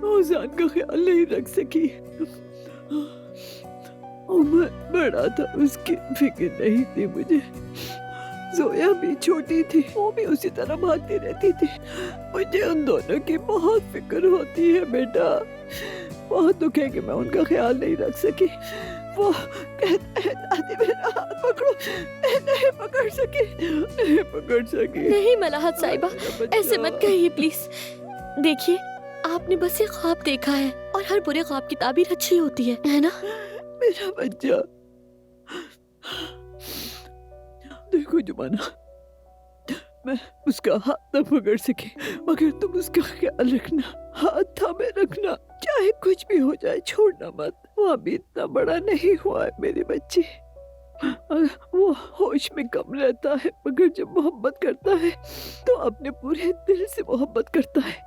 ओजान का ख्याल नहीं रख सकी। उमर बड़ा था, उसकी फिक्र नहीं थी मुझे। जोया भी छोटी थी, वो भी उसी तरह भागती रहती थी। मुझे उन दोनों की बहुत फिक्र होती है बेटा। बहुत दुख है कि मैं उनका ख्याल नहीं रख सकी। वो कहता है दादी मेरा हाथ पकड़ो, मैं नहीं पकड़ सकी, नहीं पकड़ सकी। नहीं मलाहत साहिबा, मेरा बच्चा। ऐसे मत कहिए प्लीज। देखिए, आपने बस एक ख्वाब देखा है और हर बुरे ख्वाब की ताबीर अच्छी होती है ना? मेरा बच्चा। देखो जुमाना, मैं उसका हाथ न पकड़ सकी, मगर तुम उसका ख्याल रखना, हाथ थामे रखना, चाहे कुछ भी हो जाए छोड़ना मत। वो अभी इतना बड़ा नहीं हुआ है मेरी बच्ची। वो होश में कम रहता है, मगर जब मोहब्बत करता है तो अपने पूरे दिल से मोहब्बत करता है।